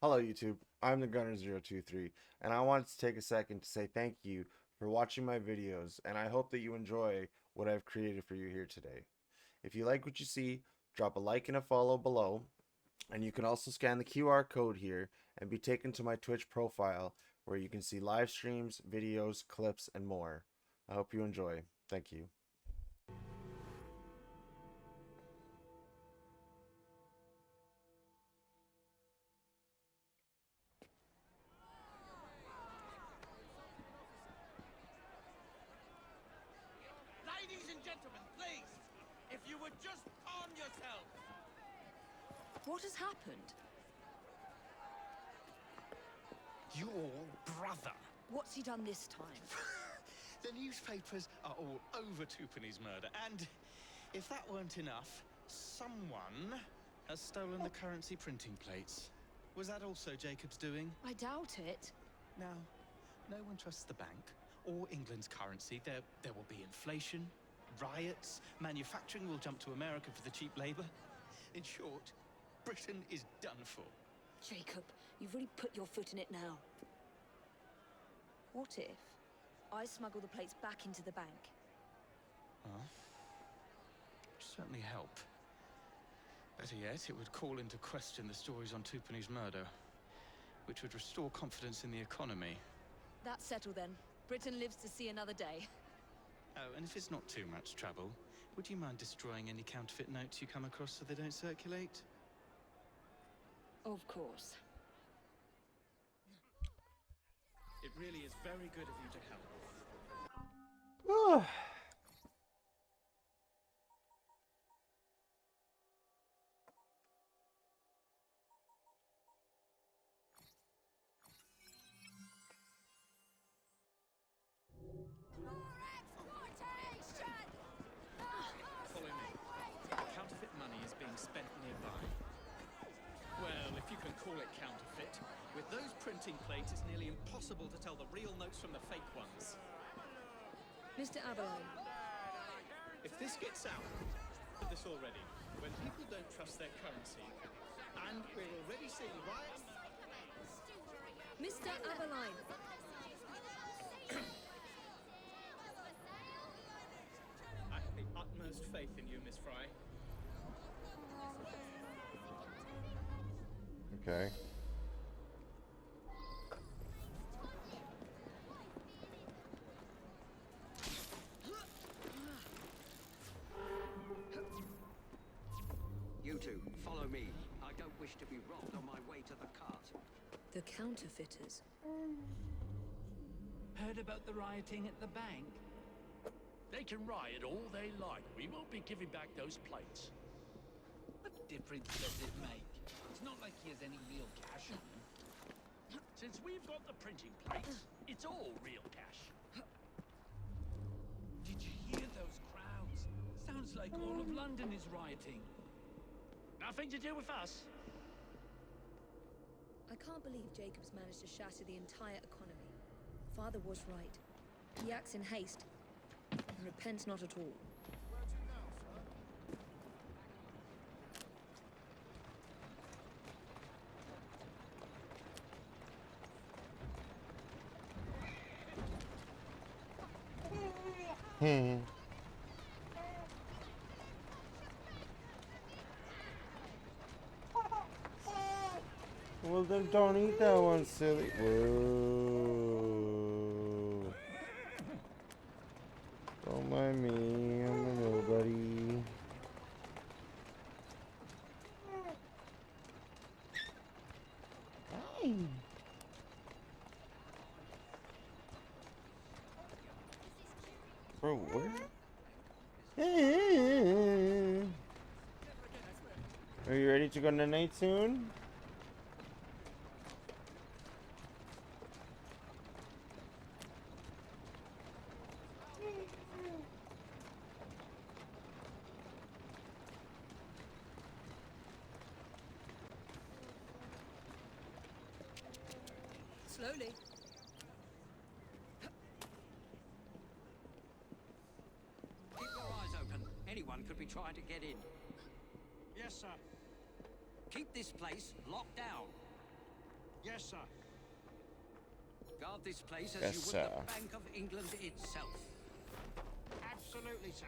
Hello YouTube, I'm the Gunner023 and I wanted to take a second to say thank you for watching my videos, and I hope that you enjoy what I've created for you here today. If you like what you see, drop a like and a follow below, and you can also scan the QR code here and be taken to my Twitch profile where you can see live streams, videos, clips, and more. I hope you enjoy. Thank you. Ladies and gentlemen, please, if you would just calm yourselves. What has happened? Your brother. What's he done this time? The newspapers are all over Twopenny's murder, and if that weren't enough, someone has stolen the currency printing plates. Was that also Jacob's doing? I doubt it. Now, no one trusts the bank or England's currency. There will be inflation, riots, manufacturing will jump to America for the cheap labor. In short, Britain is done for. Jacob, you've really put your foot in it now. What if I smuggle the plates back into the bank? Well, certainly help. Better yet, it would call into question the stories on Twopenny's murder, which would restore confidence in the economy. That's settled then. Britain lives to see another day. Oh, and if it's not too much trouble, would you mind destroying any counterfeit notes you come across so they don't circulate? Of course. It really is very good of you to help. Follow me. Counterfeit money is being spent nearby. Well, if you can call it counterfeit. With those printing plates, it's nearly impossible to tell the real notes from the fake ones. Mr. Aberline. If this gets out, did this already, when people don't trust their currency, and we're already seeing riots. Mr. Aberline. I have the utmost faith in you, Miss Fry. Okay. You two, follow me. I don't wish to be robbed on my way to the cart. The counterfeiters. Heard about the rioting at the bank? They can riot all they like. We won't be giving back those plates. What difference does it make? It's not like he has any real cash on him. Since we've got the printing plates, it's all real cash. Did you hear those crowds? Sounds like all of London is rioting. Nothing to do with us. I can't believe Jacob's managed to shatter the entire economy. Father was right. He acts in haste and repents not at all. Well, then don't eat that one, silly. Whoa. Don't mind me, I'm a nobody. Hey. Bro, what? Are you ready to go to night soon? Slowly. Keep your eyes open. Anyone could be trying to get in. Yes, sir. Keep this place locked down. Yes, sir. Guard this place as Yes, you would sir. the Bank of England itself. Absolutely, sir.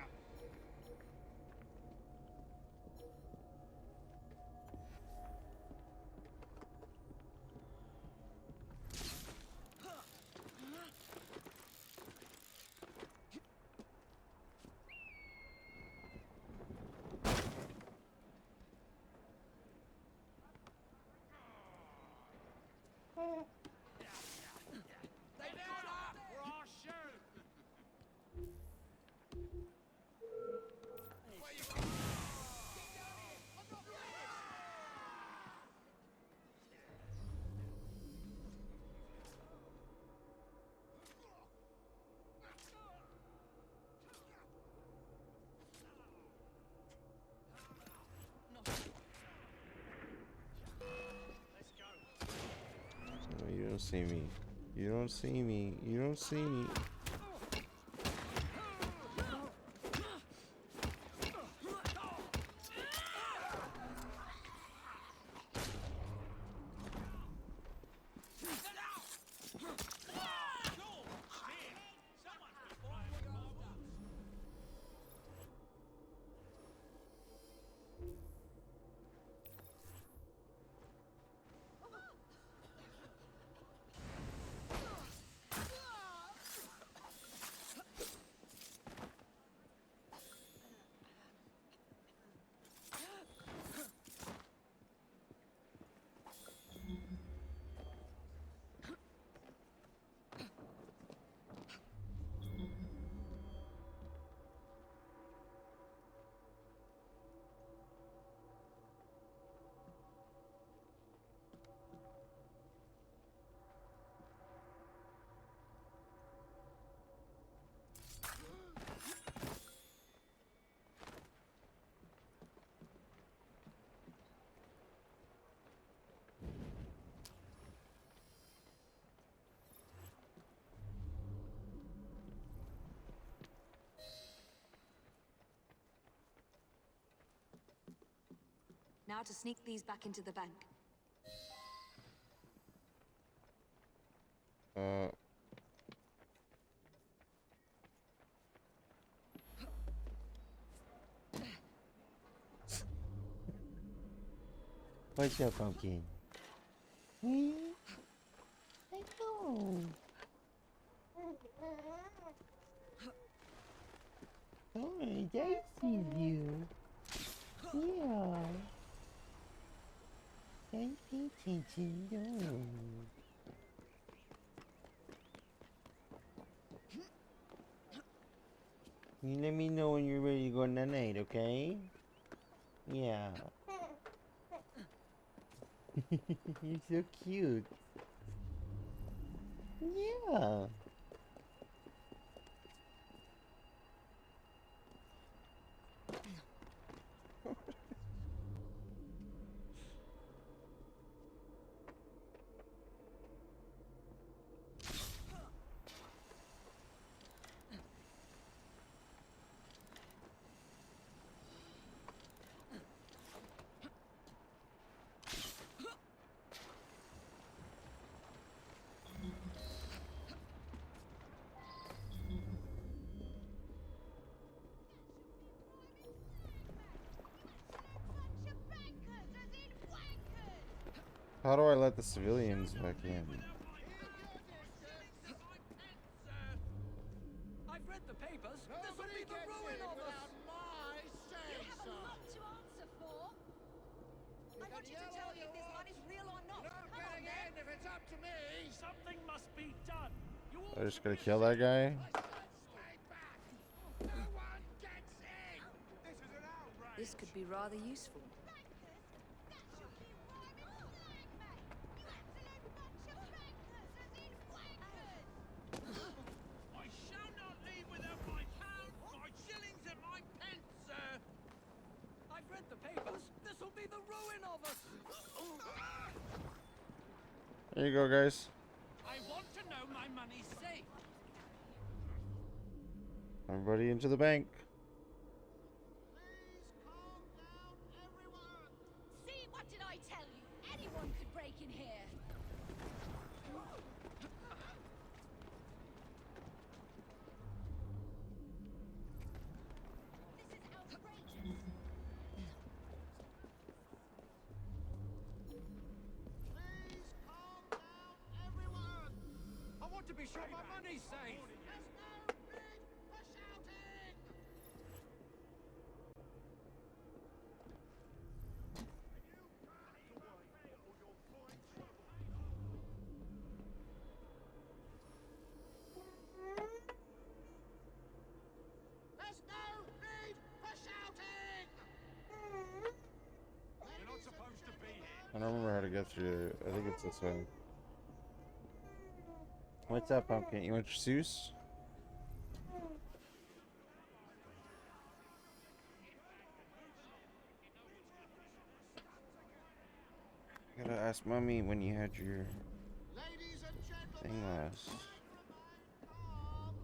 No, you don't see me. You don't see me. You don't see me. Now to sneak these back into the bank. What's up, pumpkin? I know. Oh, I see you. Yeah. I pay attention. No. You let me know when you're ready to go night, okay? Yeah. You're so cute. Yeah. How do I let the civilians back in? I've read the papers. This will be the ruin of us. You have a lot to answer for. I want you to tell me if this money's real or not. Come on, then. If it's up to me, something must be done. You all I just should gotta be kill that guy. Stay back. No one gets in. This is an outrage. This could be rather useful. I shall not leave without my pounds, my shillings, and my pence, sir. I've read the papers. This will be the ruin of us. There you go, guys. I want to know my money's safe. Everybody into the bank. Please calm down, everyone. See, what did I tell you? Anyone could break in here. to be sure my money's safe. There's no need for shouting! You're not supposed to be here. I don't remember how to get through it. I think it's this way. What's up, Pumpkin? You want your Seuss? Gotta ask Mommy when you had your Ladies and thing gentlemen, last. calm.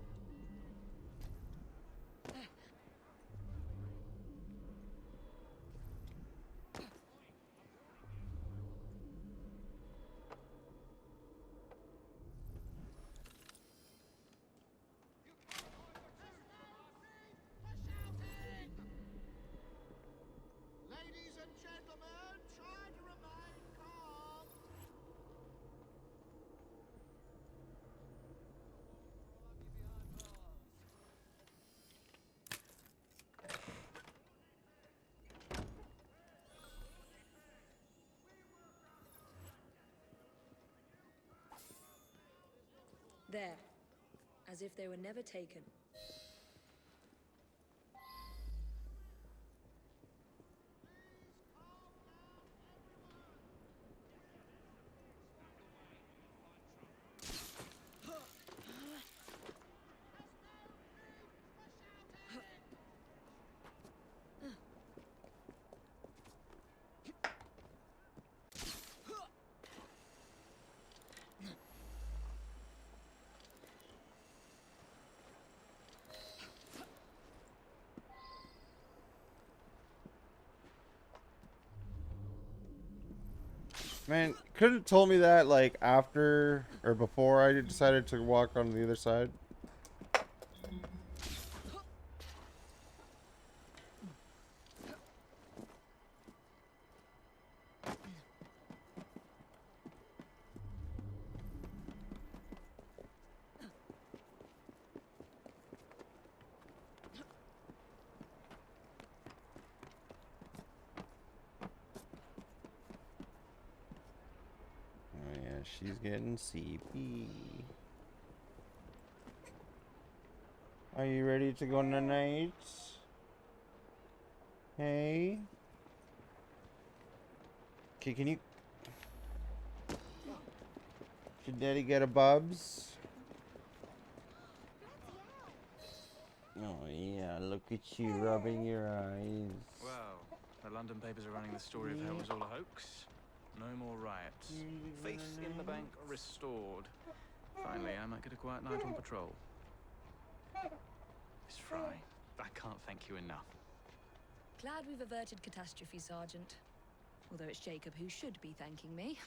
Ladies and gentlemen, try to remain calm. There. As if they were never taken. Man, couldn't have told me that like after or before I decided to walk on the other side. Oh yeah, she's getting sleepy. Are you ready to go tonight? Hey? Okay, can you... Should Daddy get a bubs? Oh yeah, look at you rubbing your eyes. Well, the London papers are running the story of how it was all a hoax. No more riots. Faith in the bank restored. Finally, I might get a quiet night on patrol. Miss Fry, I can't thank you enough. Glad we've averted catastrophe, Sergeant. Although it's Jacob who should be thanking me.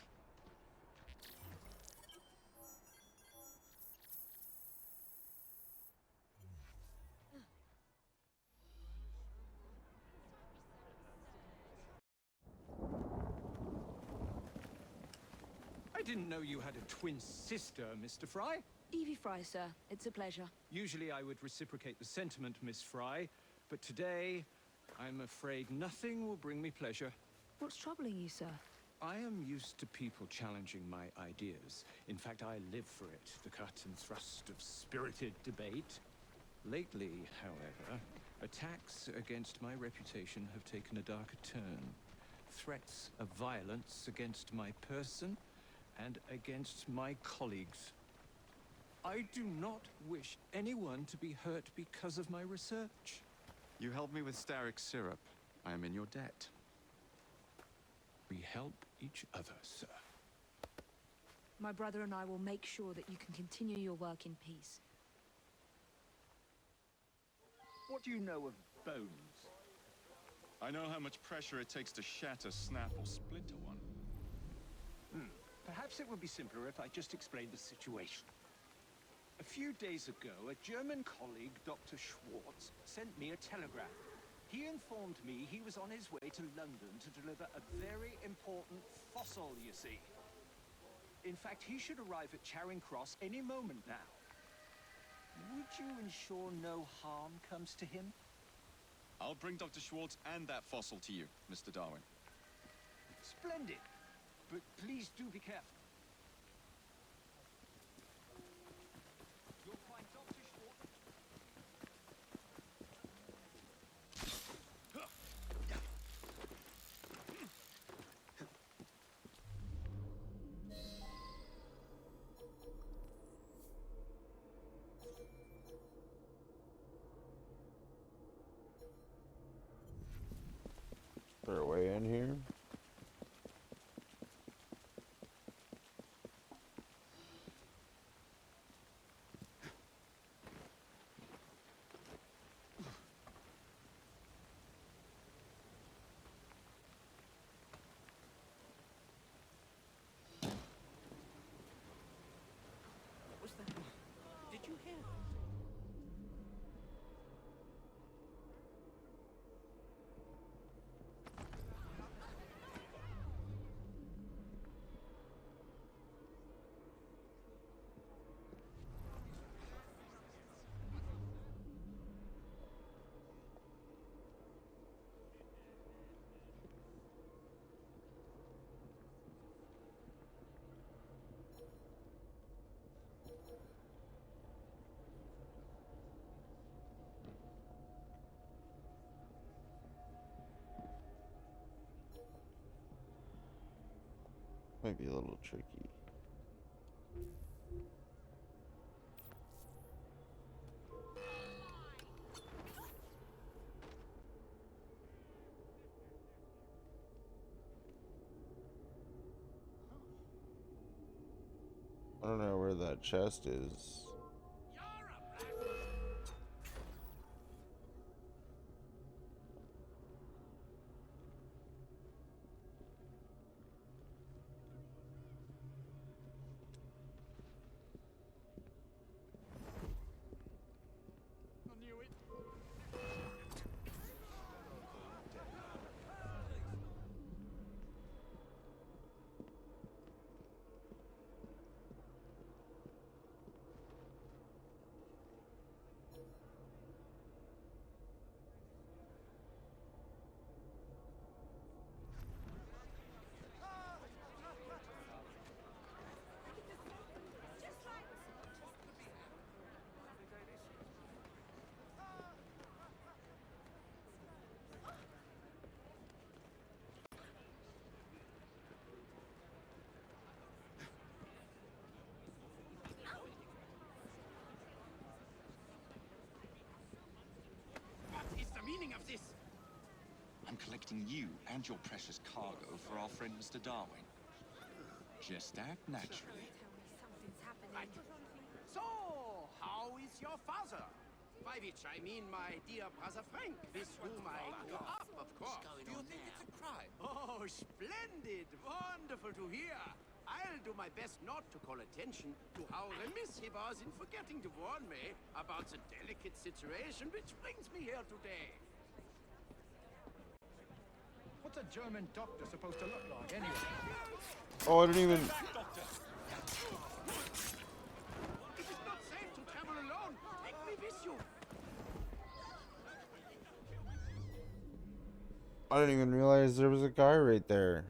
I didn't know you had a twin sister, Mr. Fry. Evie Fry, sir. It's a pleasure. Usually I would reciprocate the sentiment, Miss Fry, but today I'm afraid nothing will bring me pleasure. What's troubling you, sir? I am used to people challenging my ideas. In fact, I live for it, the cut and thrust of spirited debate. Lately, however, attacks against my reputation have taken a darker turn. Threats of violence against my person and against my colleagues. I do not wish anyone to be hurt because of my research. You helped me with Starrick syrup. I am in your debt. We help each other, sir. My brother and I will make sure that you can continue your work in peace. What do you know of bones? I know how much pressure it takes to shatter, snap, or splinter one. Perhaps it would be simpler if I just explained the situation. A few days ago, a German colleague, Dr. Schwartz, sent me a telegram. He informed me he was on his way to London to deliver a very important fossil, you see. In fact, he should arrive at Charing Cross any moment now. Would you ensure no harm comes to him? I'll bring Dr. Schwartz and that fossil to you, Mr. Darwin. Splendid. But please do be careful. You'll find Dr. Schwartz. Is there a way in here? What was that? Did you hear? Might be a little tricky. I don't know where that chest is. What is the meaning of this? I'm collecting you and your precious cargo for our friend Mr. Darwin. Just act naturally. Right. So, how is your father? By which I mean my dear brother Frank, with whom I grew up, of course. Do you think it's a crime? Oh, splendid! Wonderful to hear. I'll do my best not to call attention to how remiss he was in forgetting to warn me about the delicate situation which brings me here today. What's a German doctor supposed to look like, anyway? Oh, I didn't even. It is not safe to travel alone. Take me with you. I didn't even realize there was a guy right there.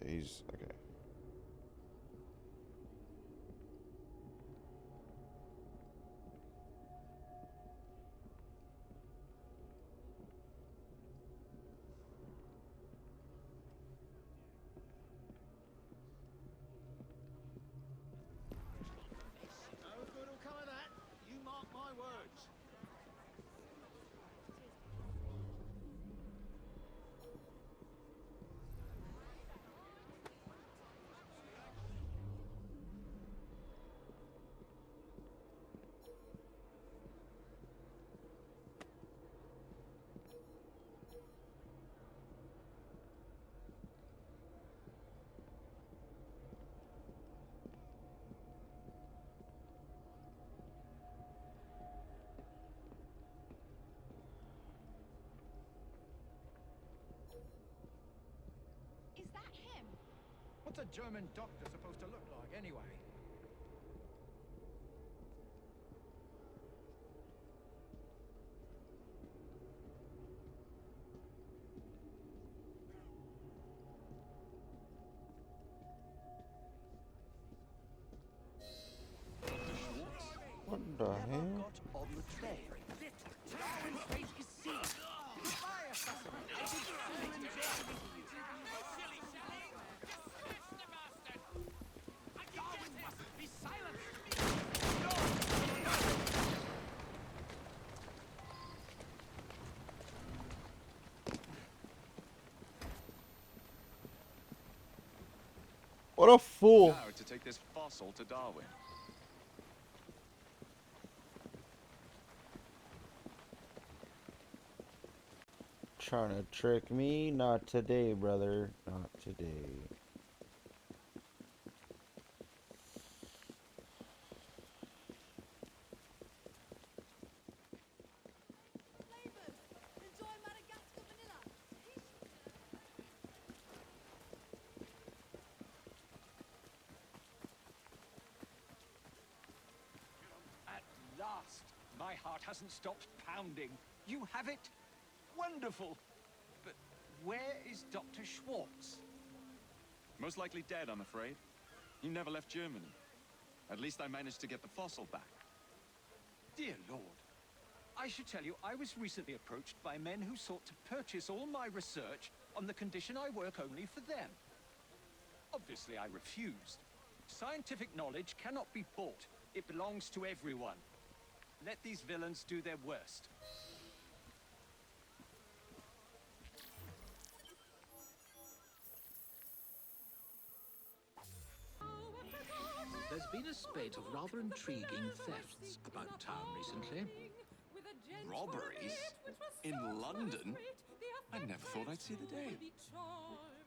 He's okay. No good will come of that. You mark my words. What's a German doctor supposed to look like, anyway? What the hell? Got on the trail. Darwin's fate is sealed. Goodbye, assassin. I bid farewell and Germany to you. Silly Sally! Dismiss the bastard! Darwin must be silenced! What a fool! Now to take this fossil to Darwin. Trying to trick me? Not today, brother. Not today. At last, my heart hasn't stopped pounding. You have it? Wonderful. But where is Dr. Schwartz? Most likely dead, I'm afraid. He never left Germany. At least I managed to get the fossil back. Dear Lord. I should tell you, I was recently approached by men who sought to purchase all my research on the condition I work only for them. Obviously, I refused. Scientific knowledge cannot be bought. It belongs to everyone. Let these villains do their worst. There's been a spate of rather intriguing thefts about town recently. Robberies? In London? I never thought I'd see the day.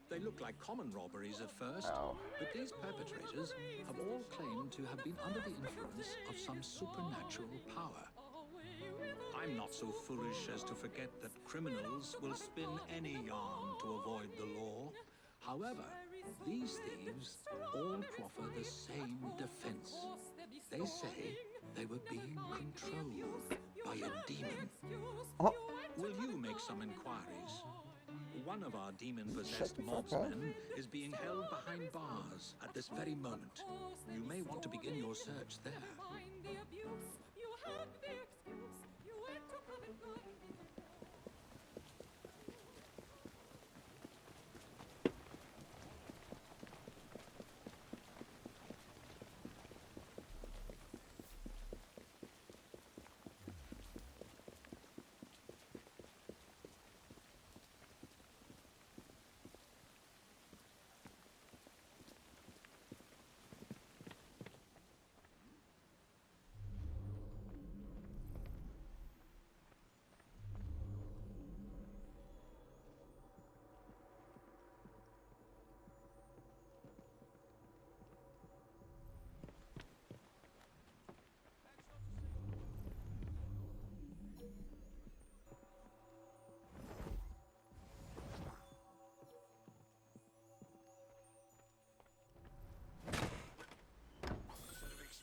They look like common robberies at first, Ow. but these perpetrators have all claimed to have been under the influence of some supernatural power. I'm not so foolish as to forget that criminals will spin any yarn to avoid the law. However, these thieves all proffer the same defense. They say they were being controlled by a demon. Oh. Will you make some inquiries? One of our demon-possessed Shut the fuck up. mobsmen is being held behind bars at this very moment. You may want to begin your search there.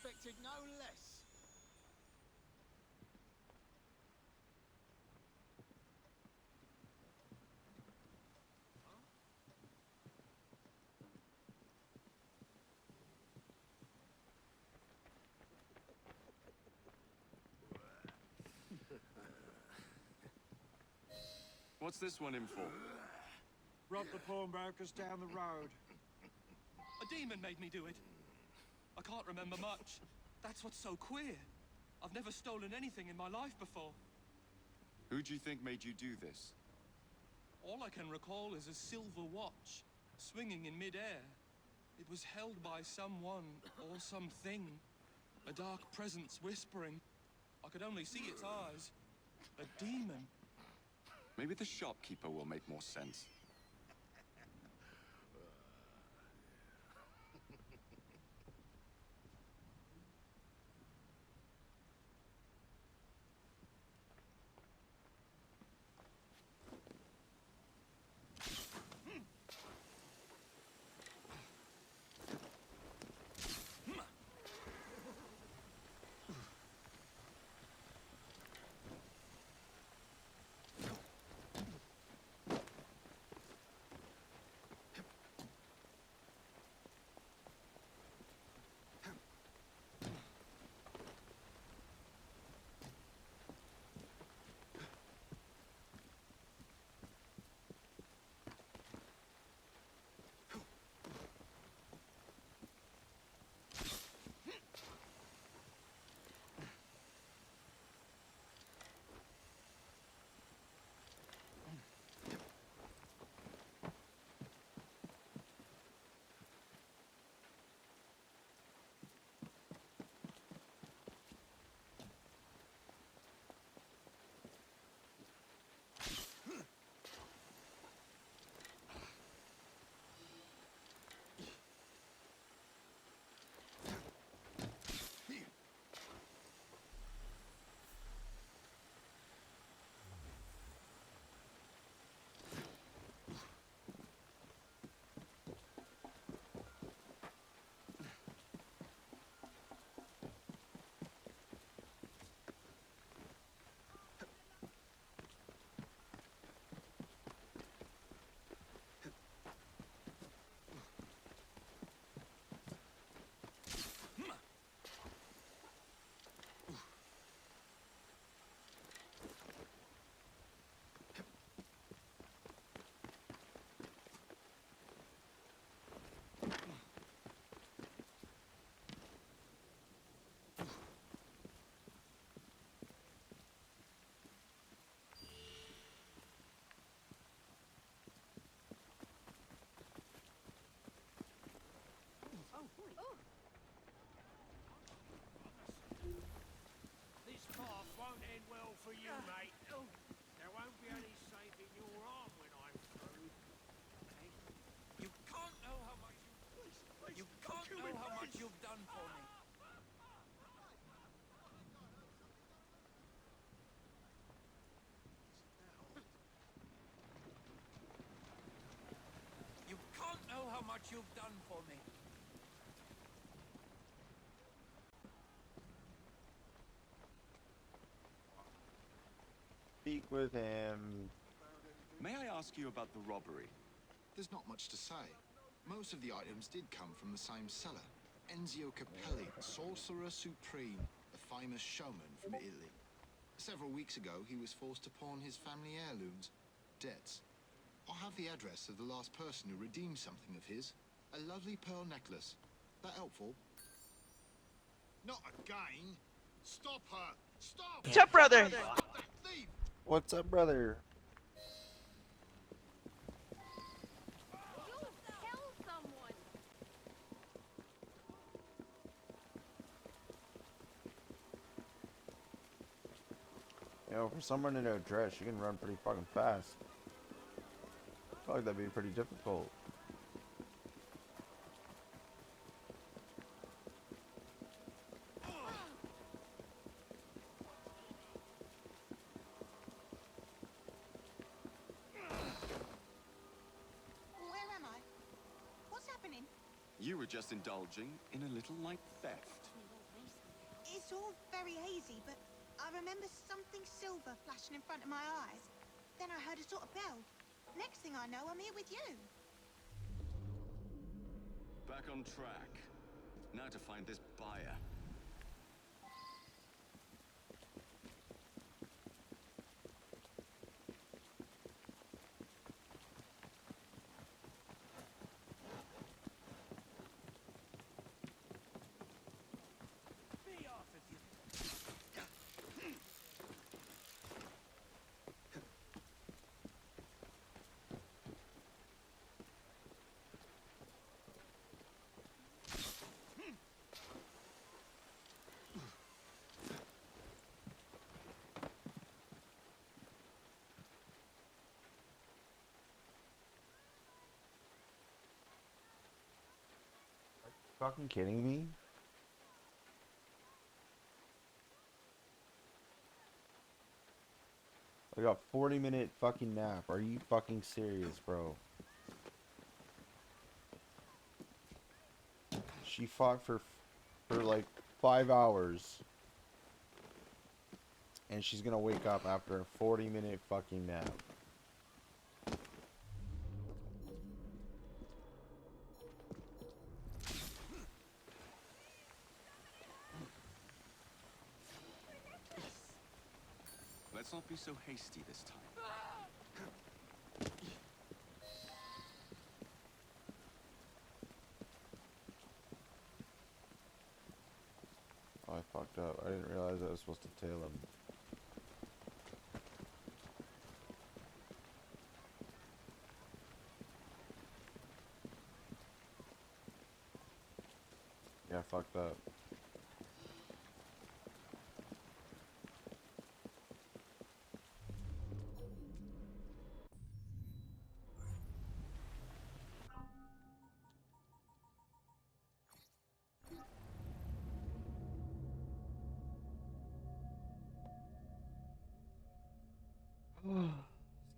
Expected no less. What's this one in for? Rob the pawnbrokers down the road. A demon made me do it. I can't remember much. That's what's so queer. I've never stolen anything in my life before. Who do you think made you do this? All I can recall is a silver watch, swinging in mid-air. It was held by someone or something. A dark presence whispering. I could only see its eyes. A demon. Maybe the shopkeeper will make more sense. much you've done for me. Speak with him. May I ask you about the robbery? There's not much to say. Most of the items did come from the same seller. Enzio Capelli, Sorcerer Supreme, a famous showman from Italy. Several weeks ago, he was forced to pawn his family heirlooms. Debts. I have the address of the last person who redeemed something of his. A lovely pearl necklace. That helpful? Not again! Stop her! Stop! What's up, brother? Stop that thief! What's up, brother? You know, for someone in a dress, you can run pretty fucking fast. I feel like that'd be pretty difficult. Where am I? What's happening? You were just indulging in a little light theft. It's all very hazy, but I remember something silver flashing in front of my eyes. Then I heard a sort of bell. Next thing I know, I'm here with you. Back on track. Now to find this buyer. Be off of you. Fucking kidding me? I got 40-minute fucking nap. Are you fucking serious, bro? She fought for like 5 hours. And she's gonna wake up after a 40-minute fucking nap. Let's not be so hasty this time. Oh, I fucked up. I didn't realize I was supposed to tail him. Yeah, I fucked up.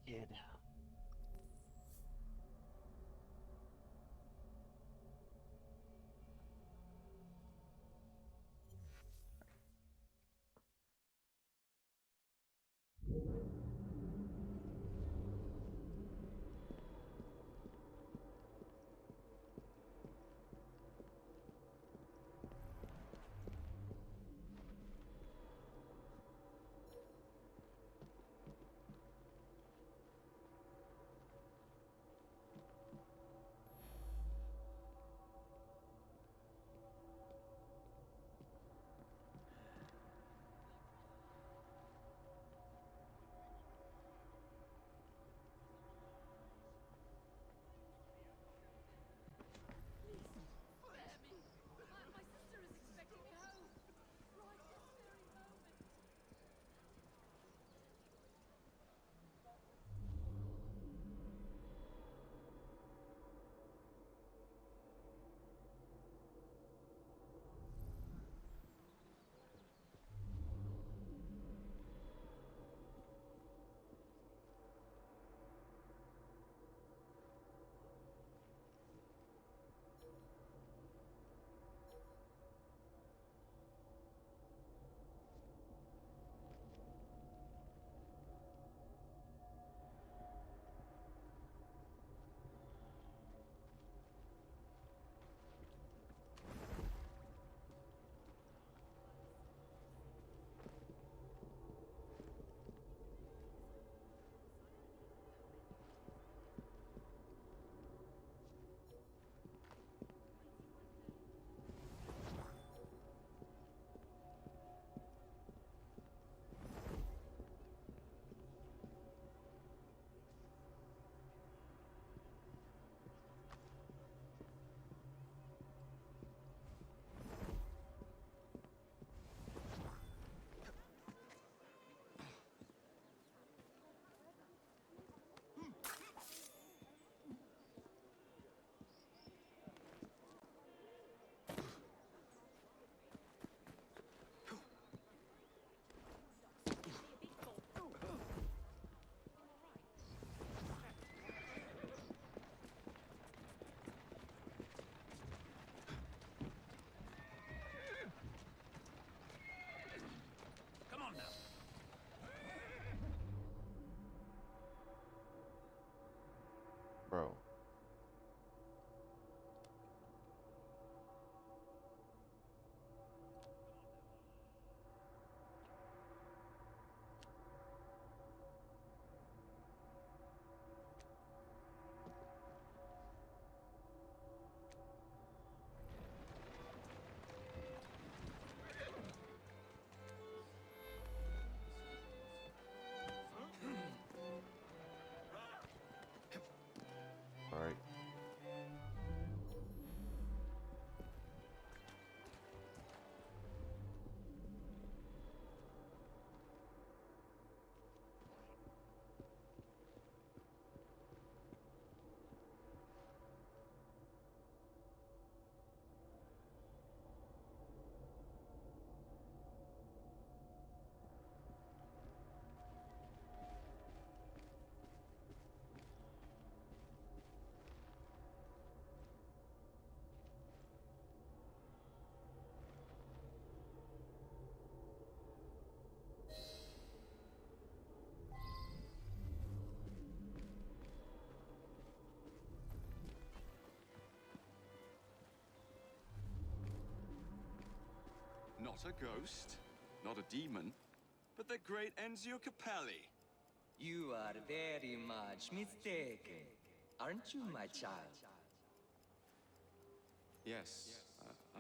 Scared. Bro. All right. Not a ghost, not a demon, but the great Enzio Capelli. You are very much mistaken, aren't you, my child? Yes,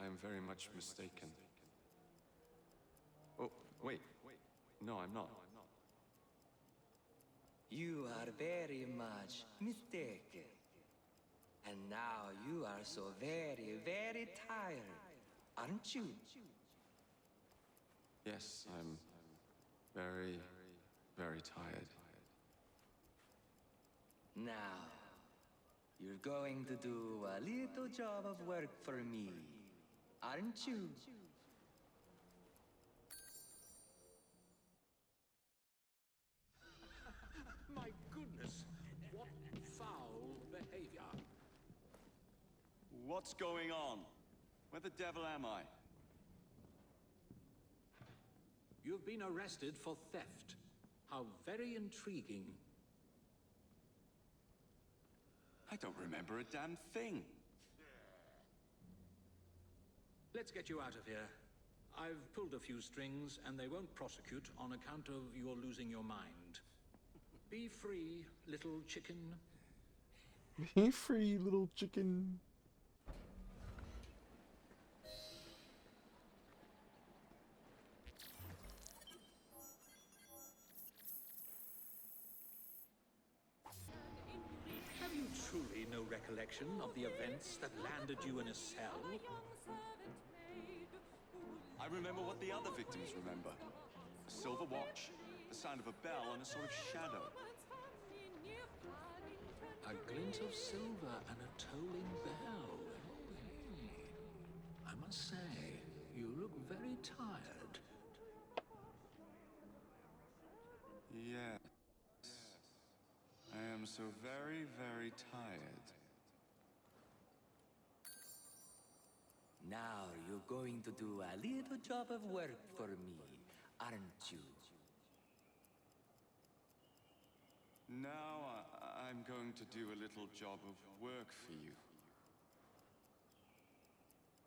I am very much mistaken. Oh, wait. No, I'm not. You are very much mistaken. And now you are so very, very tired, aren't you? Yes, I'm very, very tired. Now, you're going to do a little job of work for me, aren't you? My goodness, what foul behavior. What's going on? Where the devil am I? You've been arrested for theft. How very intriguing. I don't remember a damn thing. Let's get you out of here. I've pulled a few strings, and they won't prosecute on account of your losing your mind. Be free, little chicken. Be free, little chicken. Have you truly no recollection of the events that landed you in a cell? I remember what the other victims remember. A silver watch, the sound of a bell, and a sort of shadow. A glint of silver and a tolling bell. I must say, you look very tired. Yes. I am so very, very tired. Now you're going to do a little job of work for me, aren't you? Now I'm going to do a little job of work for you.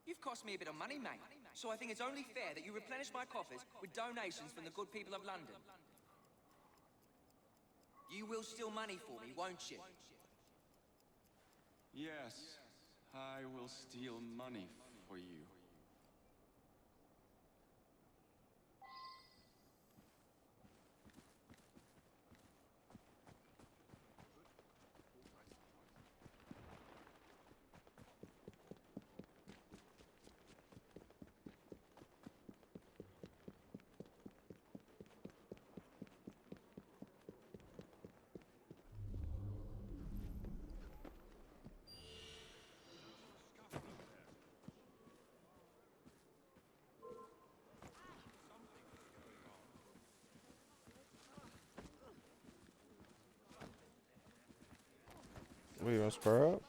You've cost me a bit of money, mate, so I think it's only fair that you replenish my coffers with donations from the good people of London. You will steal money for me, won't you? Yes, I will steal money for you. What, you gonna spur up?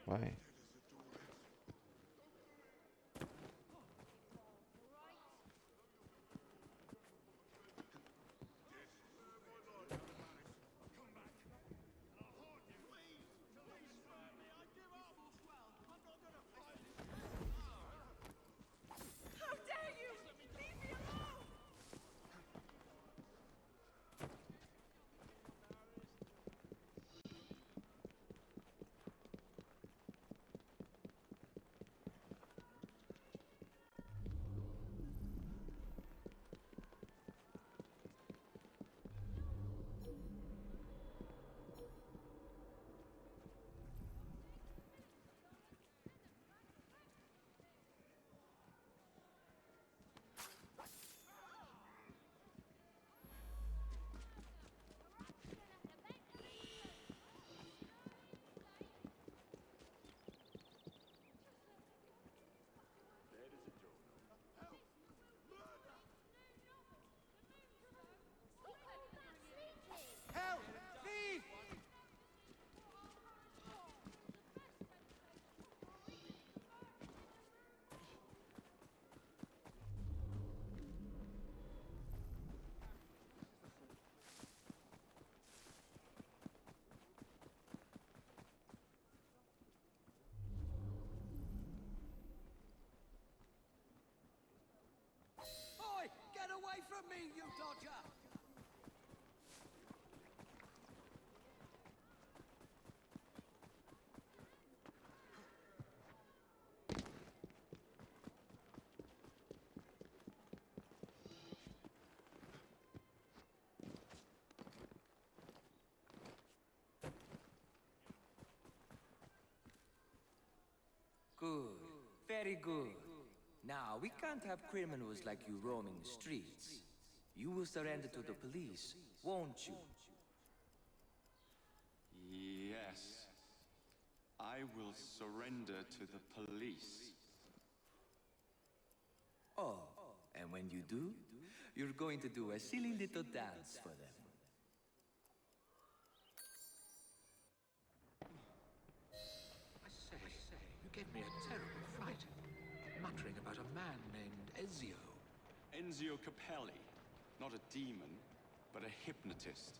Why? How dare you! Leave me alone! Help! Thief! Oi! Get away from me, you dodger! Good. Very good. Now, we can't have criminals like you roaming the streets. You will surrender to the police, won't you? Yes. I will surrender to the police. Oh, and when you do, you're going to do a silly little dance for them. I say, you gave me a terrible fright. Muttering about a man named Ezio. Enzio Capelli. Not a demon, but a hypnotist.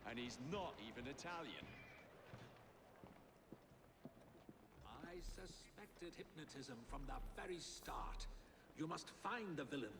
And he's not even Italian. I suspected hypnotism from the very start. You must find the villain.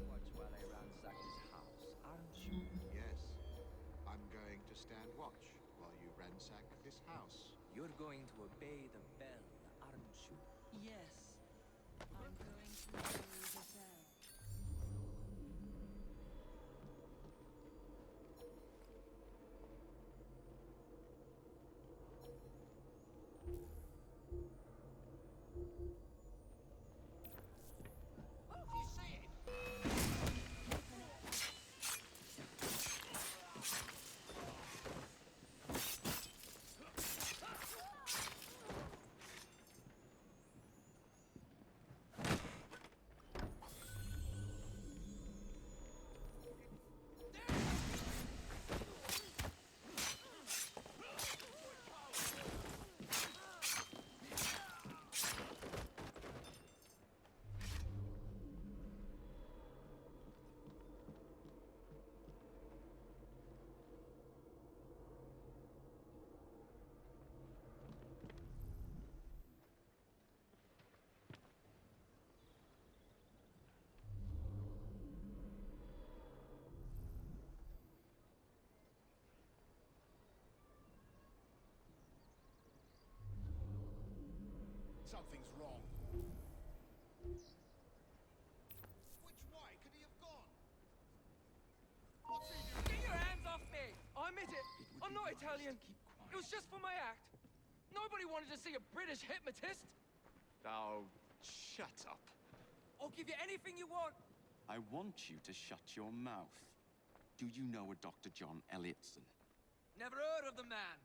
Watch while I ransack his house, aren't you? Yes. I'm going to stand watch while you ransack this house. You're going to obey the bell, aren't you? Yes. I'm going to obey the bell. what, Italian? It was just for my act. Nobody wanted to see a British hypnotist. Oh, shut up. I'll give you anything you want. I want you to shut your mouth. Do you know a Dr. John Elliotson? Never heard of the man.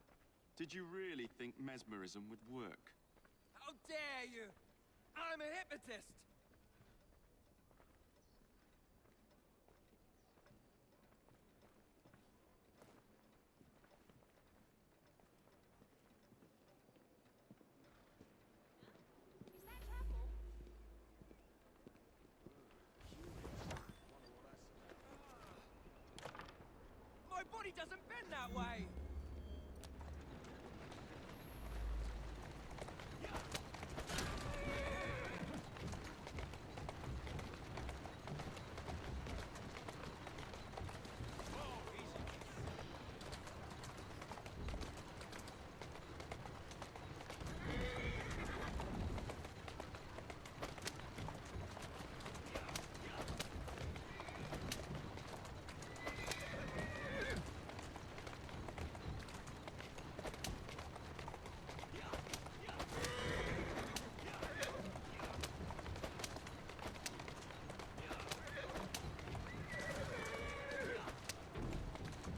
Did you really think mesmerism would work? How dare you? I'm a hypnotist. My body doesn't bend that way.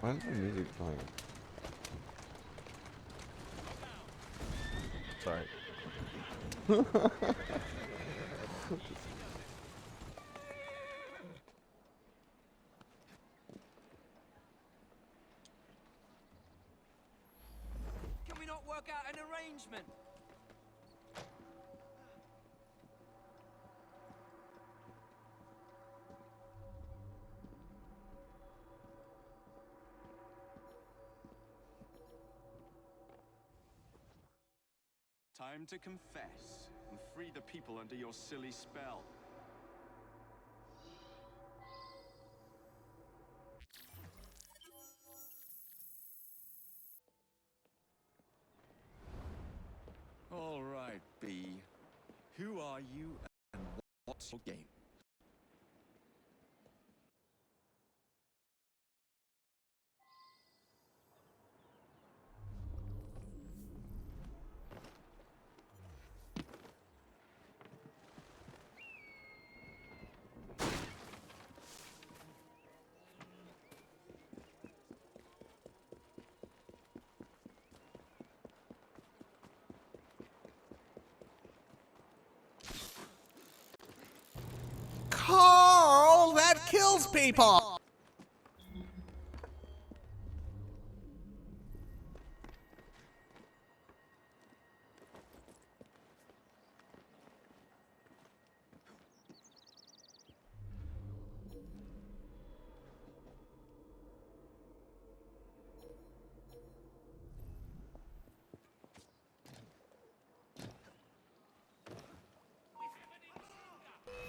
Why is the music playing? Sorry. Can we not work out an arrangement? Time to confess and free the people under your silly spell. All right, B. Who are you and what's your game? Carl, that kills people!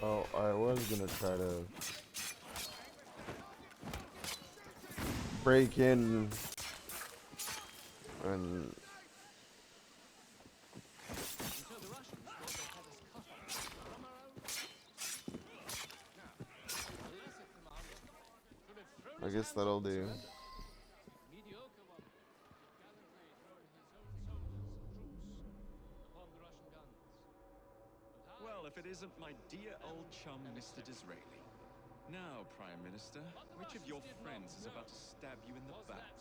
Oh, I was gonna try to break in and I guess that'll do. Well, if it isn't my dear old chum, Mr. Disraeli. Now, Prime Minister, which of your friends is about to stab you in the back?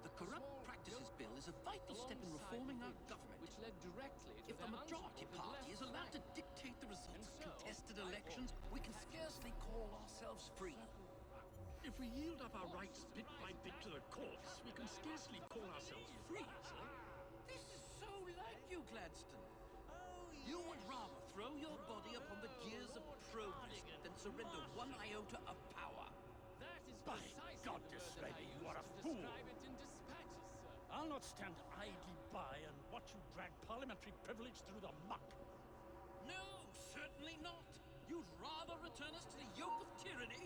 The Corrupt Practices Bill is a vital step in reforming our government. If the majority party is allowed to dictate the results of contested elections, we can scarcely call ourselves free. If we yield up our rights bit by bit to the courts, we can scarcely call ourselves free, sir. This is so like you, Gladstone. You would rather throw your body upon the gears of progress than surrender one iota of power. By God, Disraeli, you are a fool! I'll not stand idly by and watch you drag parliamentary privilege through the muck. No, certainly not. You'd rather return us to the yoke of tyranny?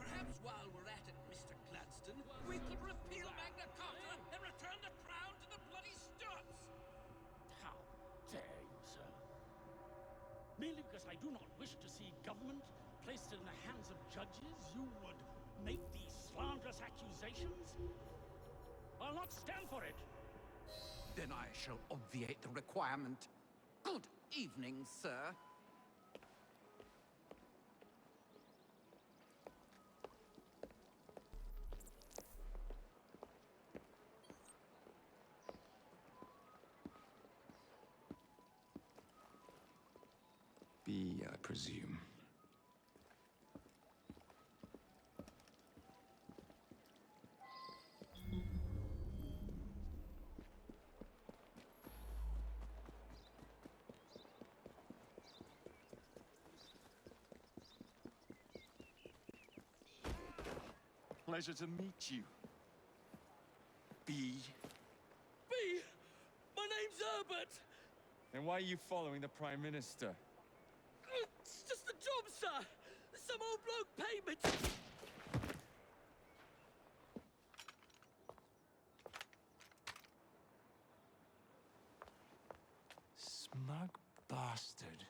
Perhaps while we're at it, Mr. Gladstone, we could repeal Magna Carta and return the crown to the bloody Stuarts! How dare you, sir? Merely because I do not wish to see government placed in the hands of judges, you would make these slanderous accusations? I'll not stand for it. Then I shall obviate the requirement. Good evening, sir. B, I presume. Pleasure to meet you. B. B! My name's Herbert! And why are you following the Prime Minister? It's just a job, sir! Some old bloke paid me to... Smug bastard.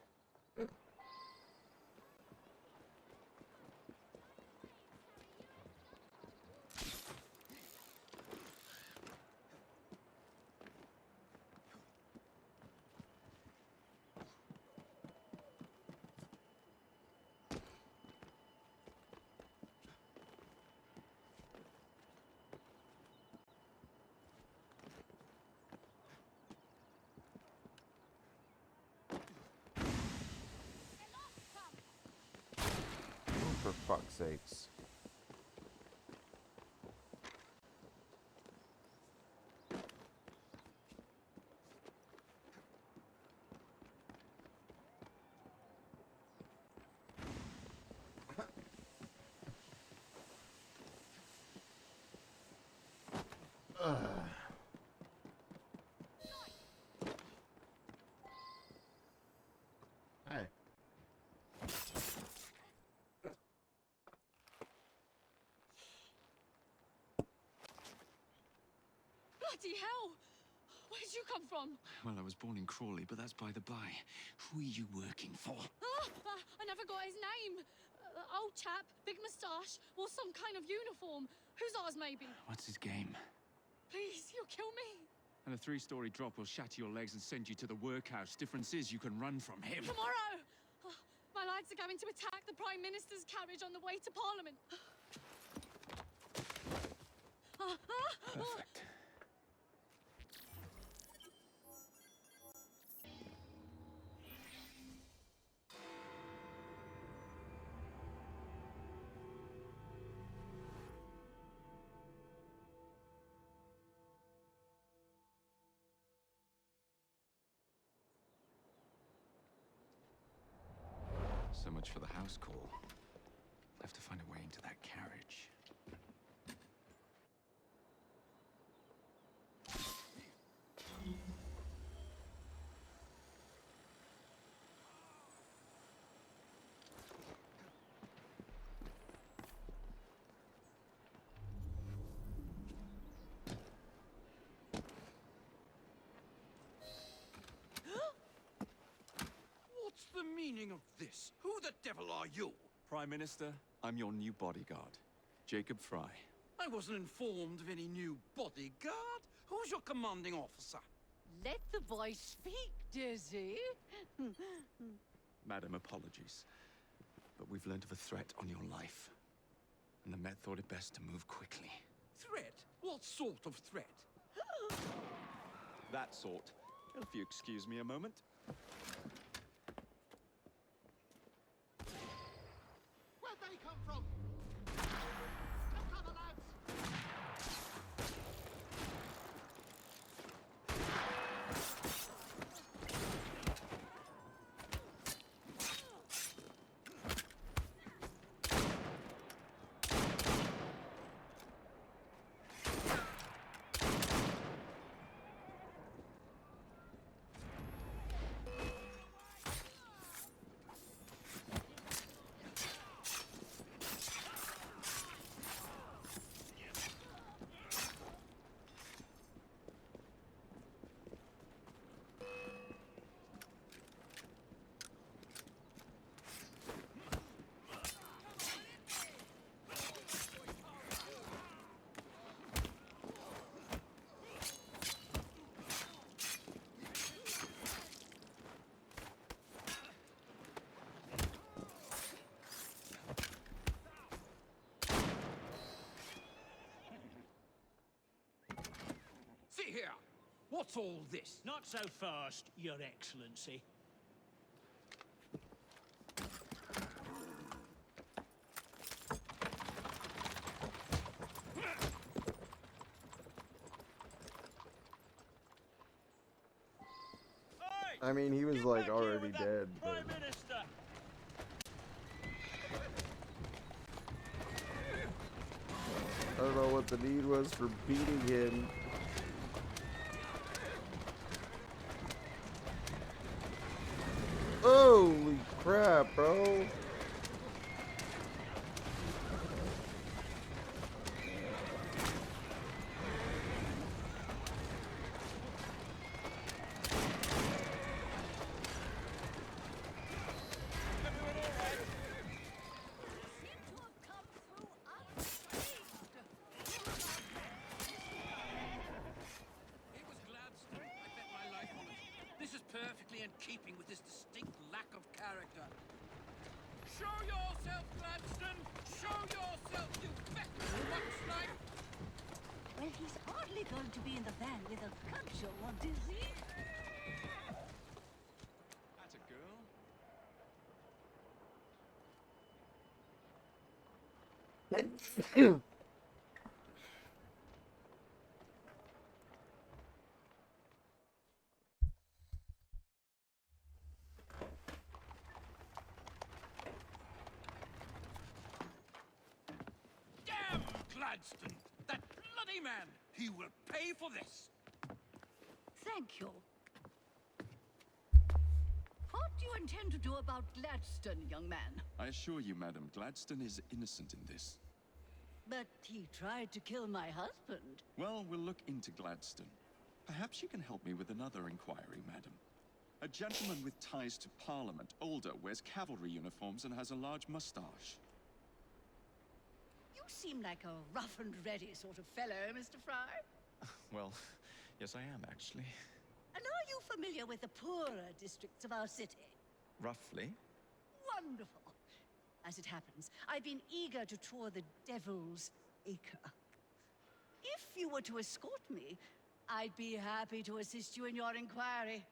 For fuck's sakes. Hey. Bloody hell! Where'd you come from? Well, I was born in Crawley, but that's by the by. Who are you working for? I never got his name. Old chap, big moustache, wore some kind of uniform. Who's ours, maybe? What's his game? Please, you'll kill me. And a 3-story drop will shatter your legs and send you to the workhouse. Difference is you can run from him. Tomorrow! My lads are going to attack the Prime Minister's carriage on the way to Parliament. Perfect. So much for the house call. I have to find a way into that carriage. What's the meaning of this? Who the devil are you? Prime Minister, I'm your new bodyguard, Jacob Fry. I wasn't informed of any new bodyguard. Who's your commanding officer? Let the boy speak, Dizzy. Madam, apologies. But we've learned of a threat on your life. And the Met thought it best to move quickly. Threat? What sort of threat? That sort. If you excuse me a moment. Where'd they come from? Take cover, lads! here! What's all this? Not so fast, Your Excellency. I mean, he was like already dead, but Prime Minister! I don't know what the need was for beating him. Holy crap, bro. It was Gladstone. I bet my life on it. This is perfectly in keeping with his distinct lack of character. Show yourself, Gladstone! Show yourself, you feckless much-snipe! Well, he's hardly going to be in the van with a cudgel, is he? That's a girl. Damn Gladstone! That bloody man! He will pay for this! Thank you. What do you intend to do about Gladstone, young man? I assure you, Madam, Gladstone is innocent in this. But he tried to kill my husband. Well, we'll look into Gladstone. Perhaps you can help me with another inquiry, Madam. A gentleman with ties to Parliament, older, wears cavalry uniforms and has a large mustache. You seem like a rough and ready sort of fellow, Mr. Fry. Well, yes I am, actually. And are you familiar with the poorer districts of our city? Roughly. Wonderful. As it happens, I've been eager to tour the Devil's Acre. If you were to escort me, I'd be happy to assist you in your inquiry.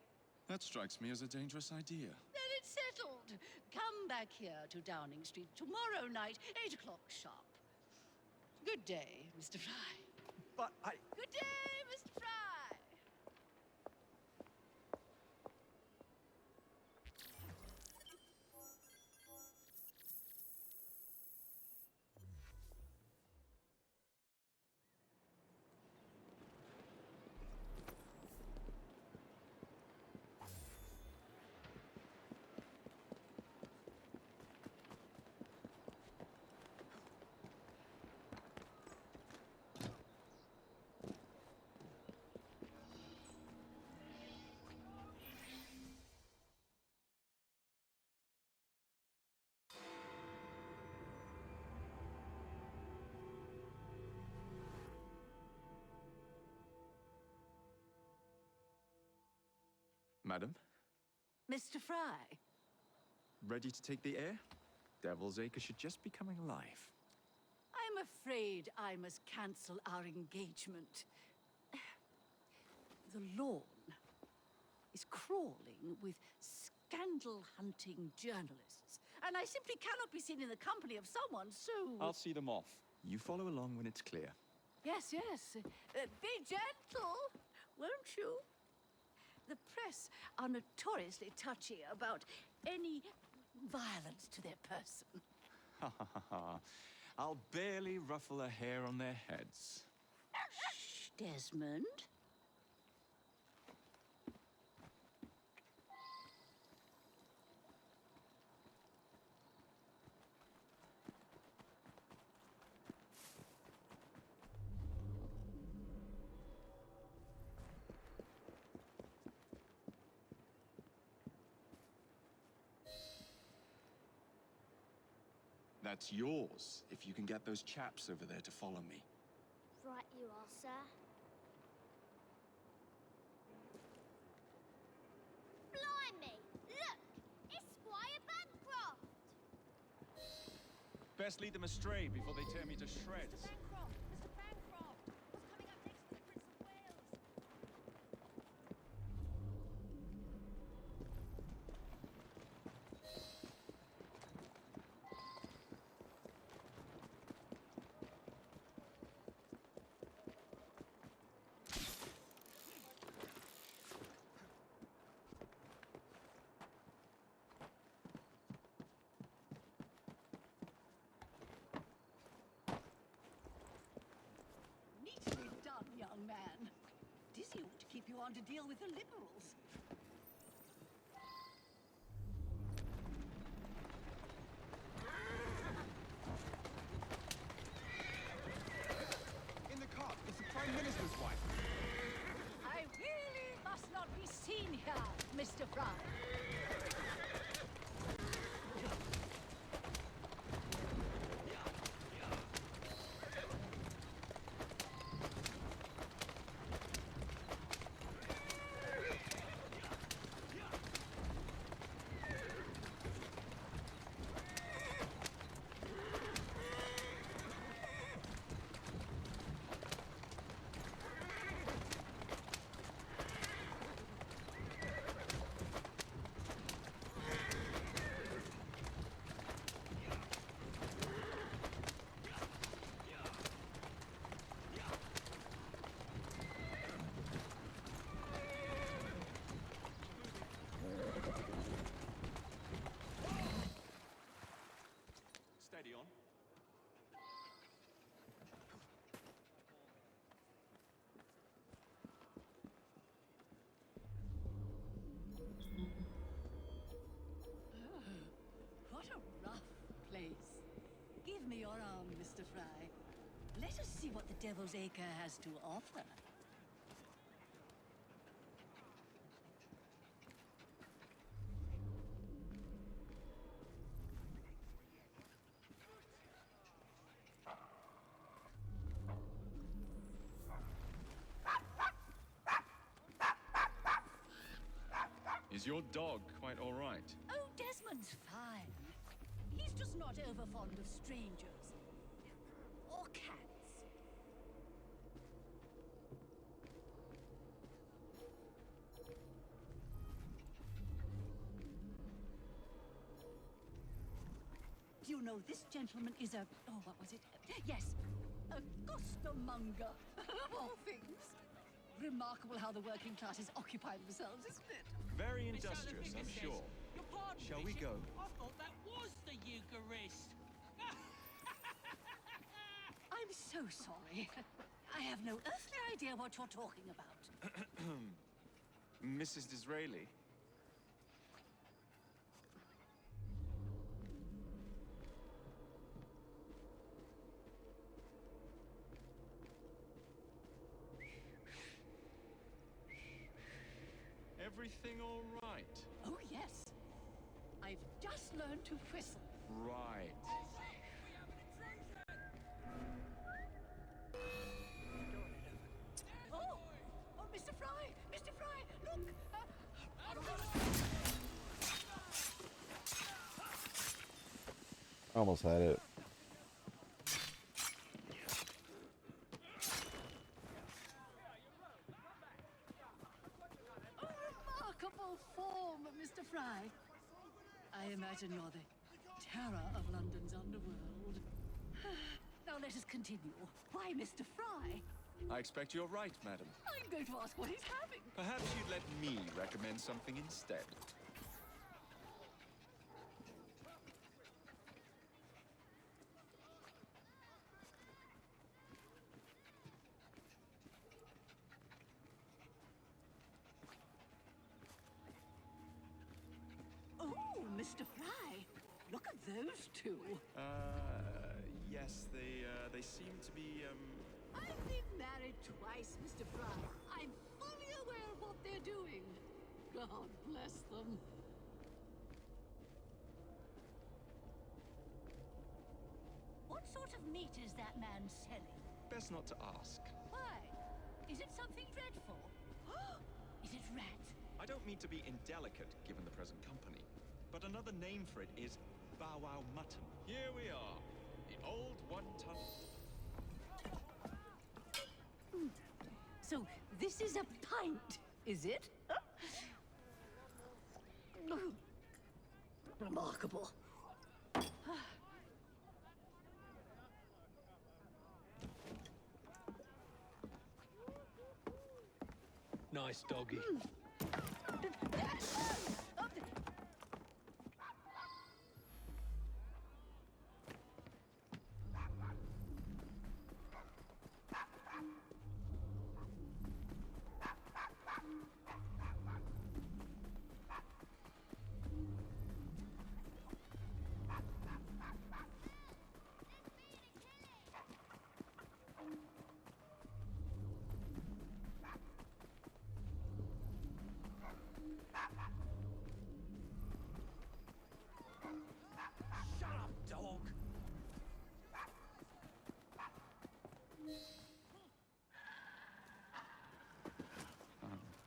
That strikes me as a dangerous idea. Then it's settled. Come back here to Downing Street tomorrow night, 8 o'clock sharp. Good day, Mr. Fry. But Good day, Mr. Fry. Madam, Mr. Fry. ready to take the air? Devil's Acre should just be coming alive. I'm afraid I must cancel our engagement. The lawn is crawling with scandal-hunting journalists, and I simply cannot be seen in the company of someone so... I'll see them off. You follow along when it's clear. Yes, yes. Be gentle, won't you? The press are notoriously touchy about any violence to their person. Ha ha ha ha. I'll barely ruffle a hair on their heads. Shh, Desmond. That's yours, if you can get those chaps over there to follow me. Right you are, sir. Blimey! Look! It's Squire Bancroft! Best lead them astray before they tear me to shreds. Mr. Bancroft! Mr. Bancroft! What's coming up next to the Prince of Wales? man. Dizzy ought to keep you on to deal with the liberals. In the cart, it's the Prime Minister's wife. I really must not be seen here, Mr. Fry. Steady on. What a rough place. Give me your arm, Mr. Fry. Let us see what the Devil's Acre has to offer. Is your dog quite all right? Oh, Desmond's fine. He's just not over fond of strangers. Or cats. Do you know, this gentleman is a... oh, what was it? Yes, a costermonger, of all things. Remarkable how the working classes occupy themselves, isn't it? Very industrious, I'm sure. Your pardon, Shall we Bishop? go? I thought that was the Eucharist. I'm so sorry. I have no earthly idea what you're talking about. Mrs. Disraeli? Everything all right? Oh, yes. I've just learned to whistle. Right. Oh! Oh, Mr. Fry! Mr. Fry! Look! Almost had it. Oh, remarkable form, Mr. Fry. I imagine you're the terror of London's underworld. Now let us continue. Why, Mr. Fry? I expect you're right, madam. I'm going to ask what he's having. Perhaps you'd let me recommend something instead. Oh, Mr. Fry. Look at those two. Yes, they seem to be, I've been married twice, Mr. Fry. I'm fully aware of what they're doing. God bless them. What sort of meat is that man selling? best not to ask. Why? Is it something dreadful? Is it rat? I don't mean to be indelicate, given the present company, but another name for it is Bow Wow Mutton. Here we are, the old one-ton... So, this is a pint, is it? Remarkable. Nice doggy.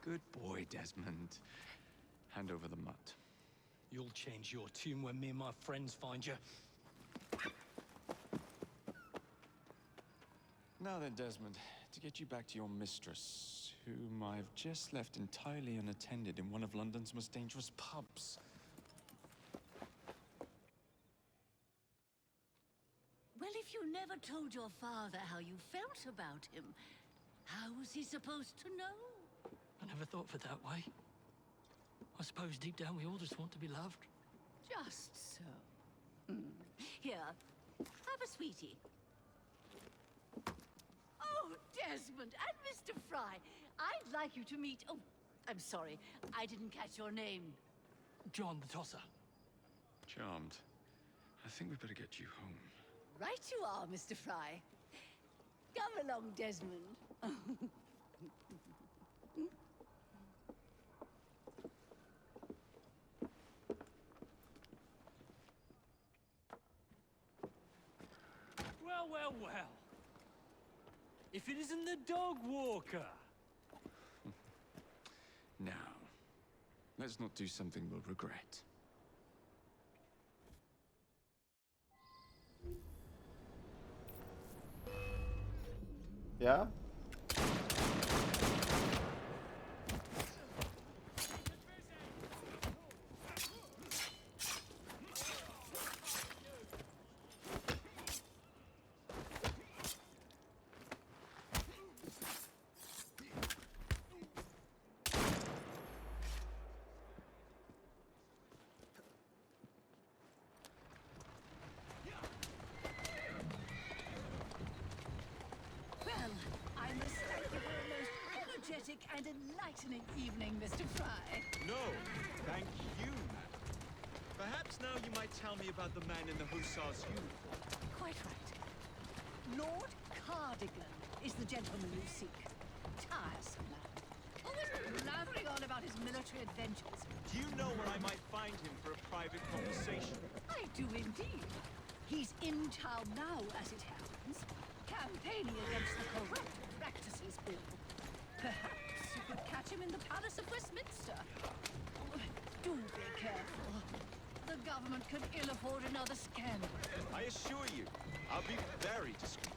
Good boy, Desmond. Hand over the mutt. You'll change your tune when me and my friends find you. Now then, Desmond, to get you back to your mistress, whom I've just left entirely unattended in one of London's most dangerous pubs. Well, if you never told your father how you felt about him, how was he supposed to know? I never thought of it that way. I suppose deep down we all just want to be loved. Just so. Here, have a sweetie. Oh, Desmond and Mr. Fry, I'd like you to meet... Oh, I'm sorry, I didn't catch your name. John the Tosser. Charmed. I think we better get you home. Right you are, Mr. Fry. Come along, Desmond. Well, well, well. If it isn't the dog walker. Now, let's not do something we'll regret. Yeah? And enlightening evening, Mr. Fry. No, thank you, madam. Perhaps now you might tell me about the man in the hussar's uniform. Quite right. Lord Cardigan is the gentleman you seek. Tiresome lad. Always blathering on about his military adventures. Do you know where I might find him for a private conversation? I do indeed. He's in town now, as it happens, campaigning against the Corrupt Practices Bill. Perhaps you could catch him in the Palace of Westminster. Do be careful. The government could ill afford another scandal. I assure you, I'll be very discreet.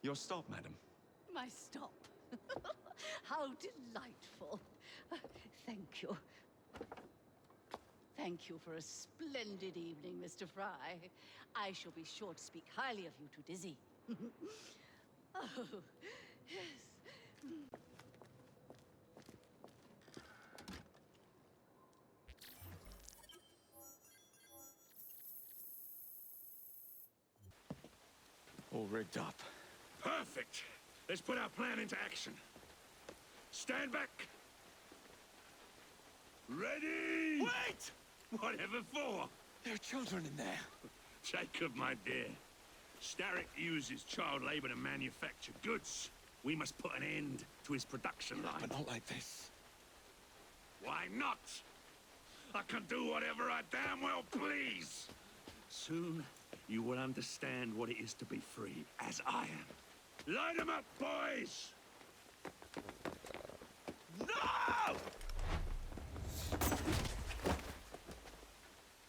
Your stop, madam. My stop. How delightful. Thank you. Thank you for a splendid evening, Mr. Fry. I shall be sure to speak highly of you to Dizzy. Oh, yes. All rigged up. Perfect. Let's put our plan into action. Stand back. Ready? Wait! Whatever for? There are children in there. Jacob, my dear. Starrick uses child labor to manufacture goods. We must put an end to his production line. But not like this. Why not? I can do whatever I damn well please. Soon, you will understand what it is to be free, as I am. Light 'em up, boys! No!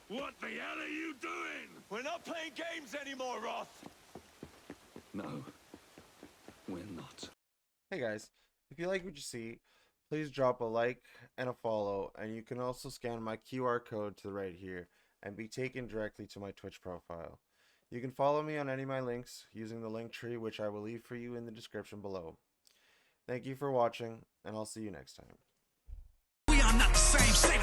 What the hell are you doing? We're not playing games anymore, Roth! No, we're not. Hey guys, if you like what you see, please drop a like and a follow, and you can also scan my QR code to the right here and be taken directly to my Twitch profile. You can follow me on any of my links using the link tree, which I will leave for you in the description below. Thank you for watching, and I'll see you next time. We are not the same.